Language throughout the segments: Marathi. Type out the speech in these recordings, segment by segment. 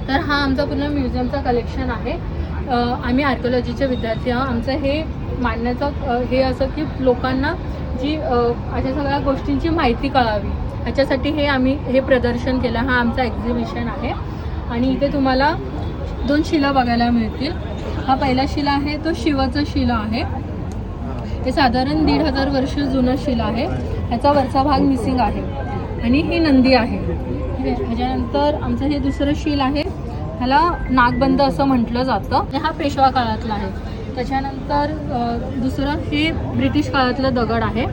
तर हा आमचा पूर्ण म्युझियमचा कलेक्शन आहे. आम्ही आर्किओलॉजीचे विद्यार्थी आहोत. आमचं हे मांडण्याचं हे असं की लोकांना जी अशा सगळ्या गोष्टींची माहिती कळावी ह्याच्यासाठी आम्ही हे प्रदर्शन केलं. हा आमचा एक्झिबिशन आहे आणि इथे तुम्हाला 2 शिला बघायला मिळतील. हा पहिला शिला आहे तो शिवाचा शिला आहे. हे साधारण 1500 वर्ष जुनं शिला आहे. ह्याचा वरचा भाग मिसिंग आहे आणि ही नंदी आहे. ह्याच्यानंतर आमचं हे दुसरं शिल आहे. ह्याला नागबंद असं म्हटलं जातं. हा पेशवा काळातला आहे. त्याच्यानंतर दुसरं हे ब्रिटिश काळातलं दगड आहे.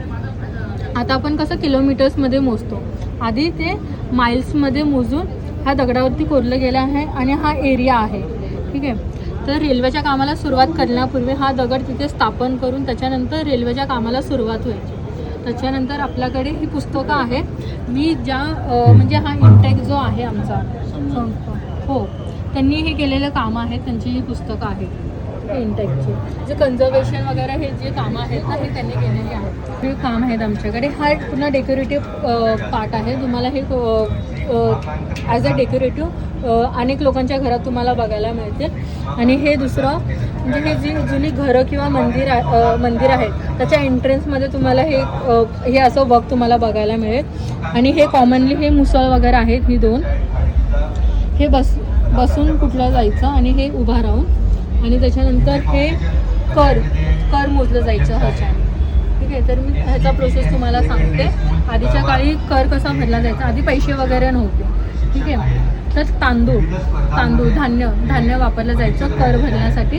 आता आपण कसं किलोमीटर्समध्ये मोजतो, आधी ते माइल्समध्ये मोजून ह्या दगडावरती कोरलं गेलं आहे आणि हा एरिया आहे. ठीक आहे. तर रेल्वेच्या कामाला सुरुवात करण्यापूर्वी हा दगड तिथे स्थापन करून त्याच्यानंतर रेल्वेच्या कामाला सुरुवात व्हायची. त्याच्यानंतर आपल्याकडे ही पुस्तकं आहे. मी ज्या म्हणजे हा इंटेक जो आहे आमचा हो, त्यांनी हे केलेलं कामं आहेत, त्यांची ही पुस्तकं आहेत इंटेकची. जे कन्झर्वेशन वगैरे हे जे कामं आहेत ना हे त्यांनी केलेली आहेत. हे काम आहेत आमच्याकडे. हा एक पूर्ण डेकोरेटिव्ह पार्ट आहे. तुम्हाला हे ॲज अ डेकोरेटिव्ह अनेक लोकांच्या घरात तुम्हाला बघायला मिळतील. आणि हे दुसरं म्हणजे हे जी जुनी घरं किंवा मंदिर आहेत त्याच्या एंट्रन्समध्ये तुम्हाला हे असं वर्क तुम्हाला बघायला मिळेल. आणि हे कॉमनली हे मुसळ वगैरे आहेत ही 2. हे बसून कुठलं जायचं आणि हे उभा राहून आणि त्याच्यानंतर हे कर मोजलं जायचं ह्याच्याने. ठीक आहे. तर मी ह्याचा प्रोसेस तुम्हाला सांगते. आधीच्या काळी कर कसा भरला जायचा, आधी पैसे वगैरे नव्हते. ठीक आहे. तर तांदूळ धान्य वापरलं जायचं कर भरण्यासाठी.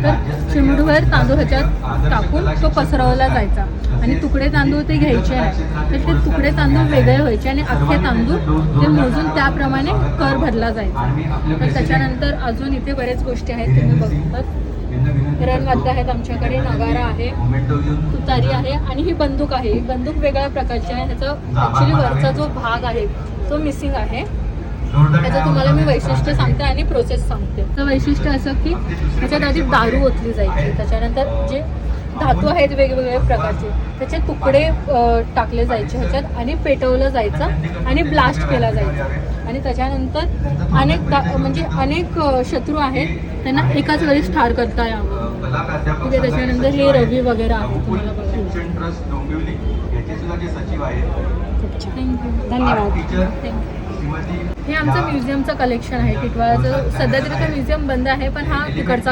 तर चिमूटभर तांदूळ ह्याच्यात टाकून तो पसरवला जायचा आणि तुकडे तांदूळ ते घ्यायचे नाही. तर ते तुकडे तांदूळ वेगळे व्हायचे आणि अख्खे तांदूळ ते मोजून त्याप्रमाणे कर भरला जायचा. तर त्याच्यानंतर अजून इथे बरेच गोष्टी आहेत तुम्ही बघतात. रणवाद्य आहेत आमच्याकडे, नगारा आहे, तुतारी आहे आणि ही बंदूक आहे. ही बंदूक वेगळ्या प्रकारची आहे. ह्याचा ॲक्च्युली वरचा जो भाग आहे तो मिसिंग आहे. त्याचं तुम्हाला मी वैशिष्ट्य सांगते आणि प्रोसेस सांगते. तर वैशिष्ट्य असं की ह्याच्यात आधी दारू ओतली जायची. त्याच्यानंतर जे धातू आहेत वेगवेगळ्या प्रकारचे त्याचे तुकडे टाकले जायचे ह्याच्यात आणि पेटवलं जायचं आणि ब्लास्ट केला जायचा. आणि त्याच्यानंतर अनेक शत्रू आहेत त्यांना एकाच वेळेस ठार करता यावं. ठीक आहे. त्याच्यानंतर हे रवी वगैरे आहे तुम्हाला बघायला. थँक्यू. धन्यवाद. थँक्यू. हे आमचं म्युझियमचं कलेक्शन आहे टिटवाळाचं. सध्या तरी तर म्युझियम बंद आहे पण हा तिकडचा